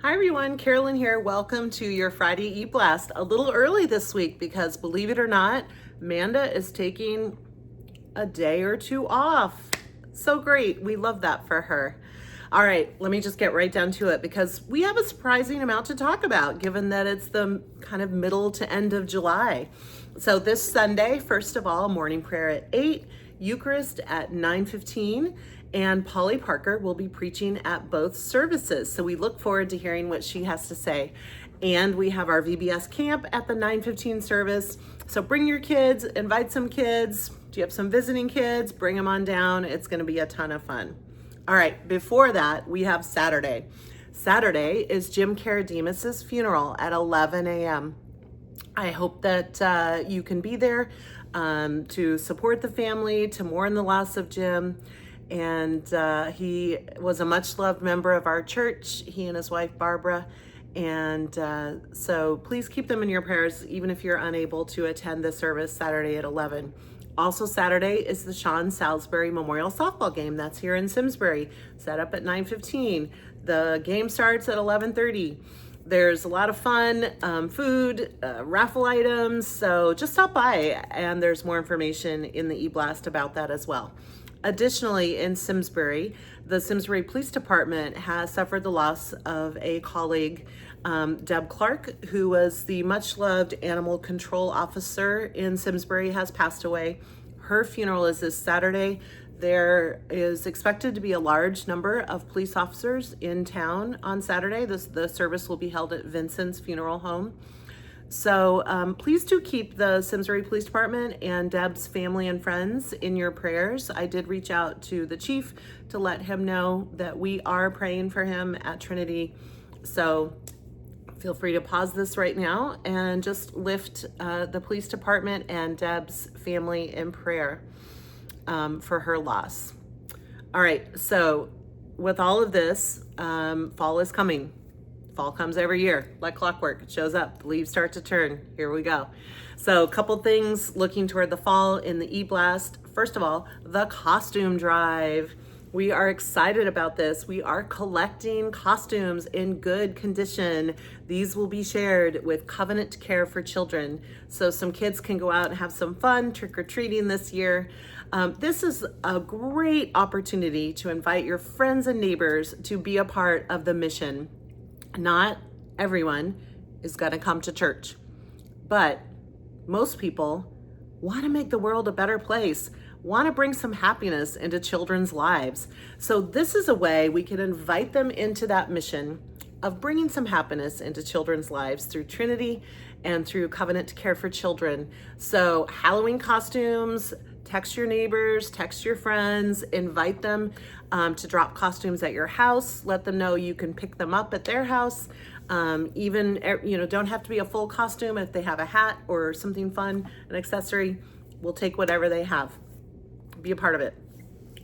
Hi everyone, Carolyn here. Welcome to your Friday EBlast. A little early this week because believe it or not, Amanda is taking a day or two off. So great. We love that for her. All right, let me just get right down to it because we have a surprising amount to talk about given that it's the kind of middle to end of July. So this Sunday, first of all, morning prayer at 8, Eucharist at 9:15, and Polly Parker will be preaching at both services. So we look forward to hearing what she has to say. And we have our VBS camp at the 9:15 service. So bring your kids, invite some kids. Do you have some visiting kids? Bring them on down. It's going to be a ton of fun. All right, before that, we have Saturday. Saturday is Jim Karademus's funeral at 11 a.m. I hope that you can be there to support the family, to mourn the loss of Jim. And he was a much loved member of our church, he and his wife, Barbara. And so please keep them in your prayers, even if you're unable to attend the service Saturday at 11. Also Saturday is the Sean Salisbury Memorial Softball game. That's here in Simsbury, set up at 9:15. The game starts at 11:30. There's a lot of fun, food, raffle items, so just stop by and there's more information in the EBlast about that as well. Additionally, in Simsbury, the Simsbury Police Department has suffered the loss of a colleague, Deb Clark, who was the much-loved animal control officer in Simsbury, has passed away. Her funeral is this Saturday. There is expected to be a large number of police officers in town on Saturday. The service will be held at Vincent's Funeral Home. So please do keep the Simsbury Police Department and Deb's family and friends in your prayers. I did reach out to the chief to let him know that we are praying for him at Trinity. So feel free to pause this right now and just lift the police department and Deb's family in prayer for her loss. All right, so with all of this, fall is coming. Fall comes every year, like clockwork. It shows up, the leaves start to turn. Here we go. So a couple things looking toward the fall in the EBlast. First of all, the costume drive. We are excited about this. We are collecting costumes in good condition. These will be shared with Covenant Care for Children. So some kids can go out and have some fun trick-or-treating this year. This is a great opportunity to invite your friends and neighbors to be a part of the mission. Not everyone is going to come to church, but most people want to make the world a better place, want to bring some happiness into children's lives. So this is a way we can invite them into that mission of bringing some happiness into children's lives through Trinity and through Covenant Care for Children. So Halloween costumes, text your neighbors, text your friends, invite them to drop costumes at your house. Let them know you can pick them up at their house. Even, don't have to be a full costume. If they have a hat or something fun, an accessory, we'll take whatever they have. Be a part of it.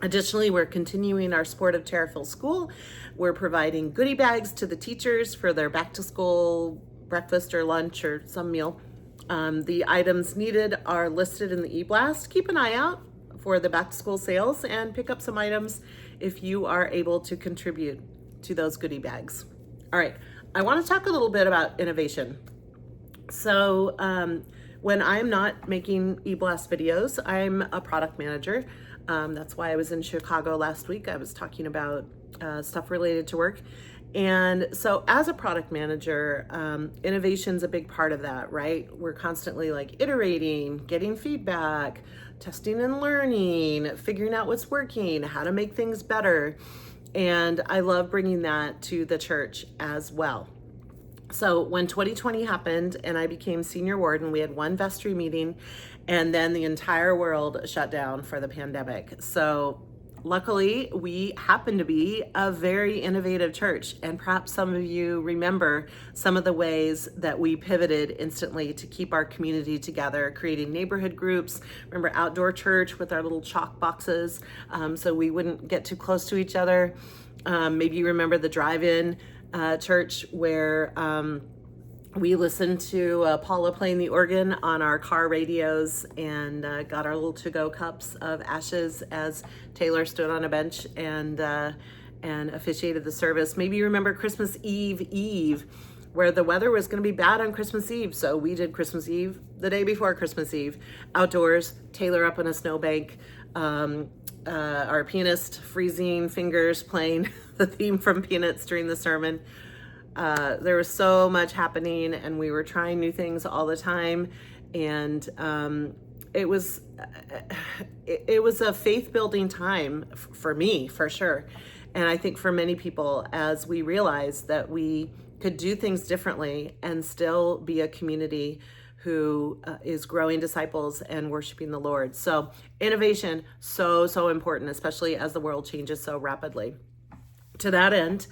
Additionally, we're continuing our support of Tariffville School. We're providing goodie bags to the teachers for their back to school breakfast or lunch or some meal. The items needed are listed in the EBlast. Keep an eye out for the back to school sales and pick up some items if you are able to contribute to those goodie bags. All right, I want to talk a little bit about innovation. So when I'm not making EBlast videos, I'm a product manager. That's why I was in Chicago last week. I was talking about stuff related to work. And so as a product manager, innovation's a big part of that, right? We're constantly like iterating, getting feedback, testing and learning, figuring out what's working, how to make things better. And I love bringing that to the church as well. So when 2020 happened and I became senior warden, we had one vestry meeting and then the entire world shut down for the pandemic. So luckily, we happen to be a very innovative church, and perhaps some of you remember some of the ways that we pivoted instantly to keep our community together, creating neighborhood groups. Remember outdoor church with our little chalk boxes so we wouldn't get too close to each other. Maybe you remember the drive-in church where we listened to Paula playing the organ on our car radios and got our little to-go cups of ashes as Taylor stood on a bench and and officiated the service. Maybe you remember Christmas Eve, where the weather was going to be bad on Christmas Eve. So we did Christmas Eve the day before Christmas Eve, outdoors, Taylor up on a snowbank, our pianist freezing fingers playing the theme from Peanuts during the sermon. There was so much happening, and we were trying new things all the time. And it was a faith building time for me, for sure. And I think for many people, as we realized that we could do things differently and still be a community who is growing disciples and worshiping the Lord. So innovation, so important, especially as the world changes so rapidly. To that end,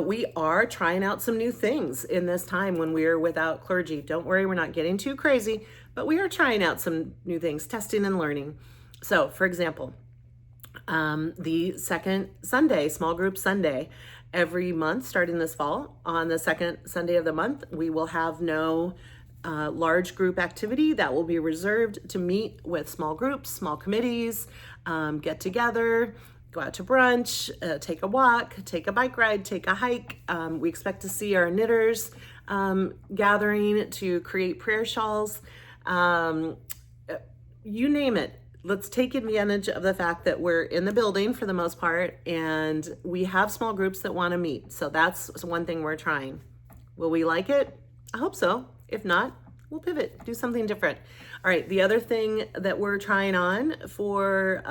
we are trying out some new things in this time when we're without clergy. Don't worry, we're not getting too crazy, but we are trying out some new things, testing and learning. So for example, the second Sunday, small group Sunday, every month starting this fall, on the second Sunday of the month, we will have no large group activity. That will be reserved to meet with small groups, small committees, get together, go out to brunch, take a walk, take a bike ride, take a hike. We expect to see our knitters gathering to create prayer shawls. You name it. Let's take advantage of the fact that we're in the building for the most part, and we have small groups that want to meet. So that's one thing we're trying. Will we like it? I hope so. If not, we'll pivot, do something different. All right, the other thing that we're trying on for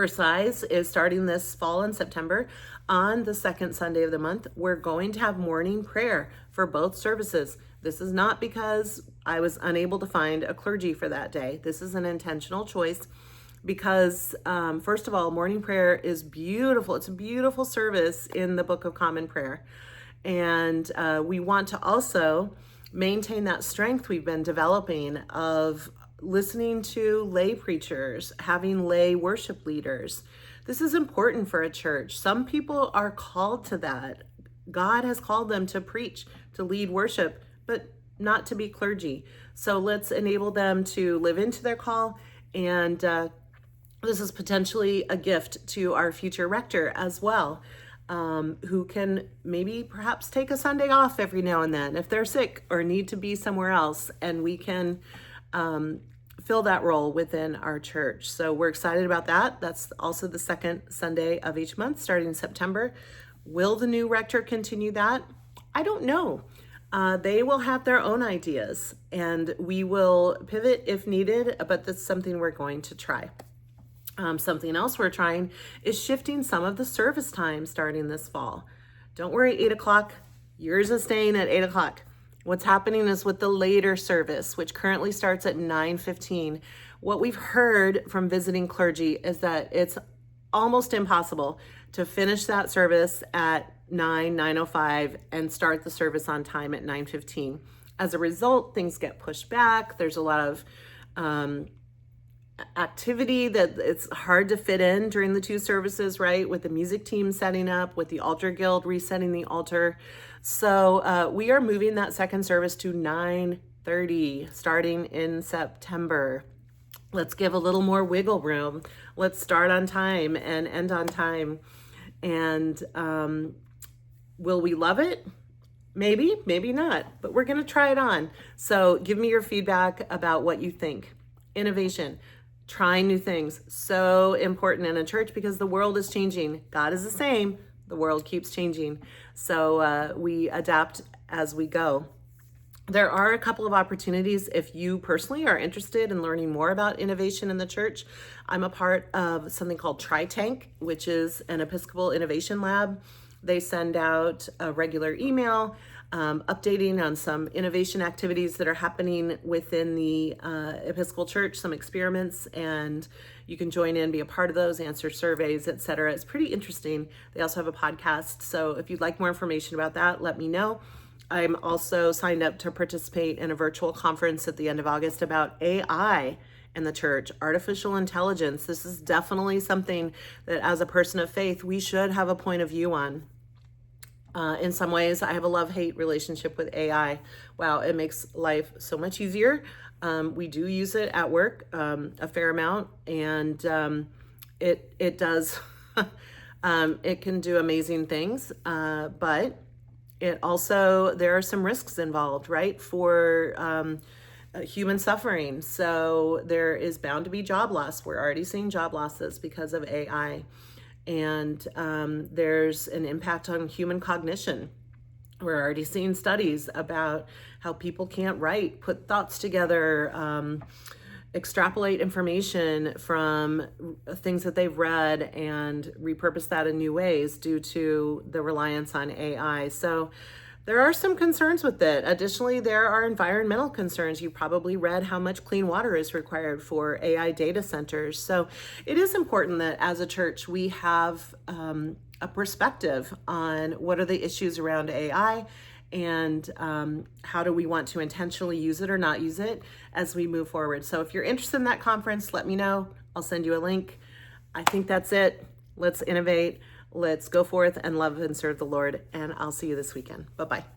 size is starting this fall in September. On the second Sunday of the month, we're going to have morning prayer for both services. This is not because I was unable to find a clergy for that day. This is an intentional choice because, first of all, morning prayer is beautiful. It's a beautiful service in the Book of Common Prayer. And we want to also maintain that strength we've been developing of listening to lay preachers, having lay worship leaders. This is important for a church. Some people are called to that. God has called them to preach, to lead worship, but not to be clergy. So let's enable them to live into their call. And this is potentially a gift to our future rector as well, who can maybe perhaps take a Sunday off every now and then if they're sick or need to be somewhere else, and we can fill that role within our church. So we're excited about that. That's also the second Sunday of each month starting in September. Will the new rector continue that? I don't know. They will have their own ideas, and we will pivot if needed, but that's something we're going to try. Something else we're trying is shifting some of the service time starting this fall. Don't worry, 8 o'clock. Yours is staying at 8 o'clock. What's happening is with the later service, which currently starts at 9:15, what we've heard from visiting clergy is that it's almost impossible to finish that service at 9:05 and start the service on time at 9:15. As a result, things get pushed back. There's a lot of activity that it's hard to fit in during the two services, right? With the music team setting up, with the altar guild resetting the altar. So we are moving that second service to 9:30 starting in September. Let's give a little more wiggle room. Let's start on time and end on time. And will we love it? Maybe, maybe not, but we're going to try it on. So give me your feedback about what you think. Innovation, trying new things, so important in a church because the world is changing. God is the same. The world keeps changing. So we adapt as we go. There are a couple of opportunities if you personally are interested in learning more about innovation in the church. I'm a part of something called Tri-Tank, which is an Episcopal Innovation Lab. They send out a regular email updating on some innovation activities that are happening within the Episcopal Church, some experiments, and you can join in, be a part of those, answer surveys, etc. It's pretty interesting. They also have a podcast. So if you'd like more information about that, let me know. I'm also signed up to participate in a virtual conference at the end of August about AI in the church, artificial intelligence. This is definitely something that as a person of faith, we should have a point of view on. In some ways, I have a love-hate relationship with AI. Wow, it makes life so much easier. We do use it at work a fair amount, and it does It can do amazing things, but it also, there are some risks involved, right, for human suffering. So there is bound to be job loss. We're already seeing job losses because of AI. And there's an impact on human cognition. We're already seeing studies about how people can't write, put thoughts together, extrapolate information from things that they've read and repurpose that in new ways due to the reliance on AI. So there are some concerns with it. Additionally, there are environmental concerns. You probably read how much clean water is required for AI data centers. So it is important that as a church, we have a perspective on what are the issues around AI and how do we want to intentionally use it or not use it as we move forward. So if you're interested in that conference, let me know. I'll send you a link. I think that's it. Let's innovate. Let's go forth and love and serve the Lord. And I'll see you this weekend. Bye-bye.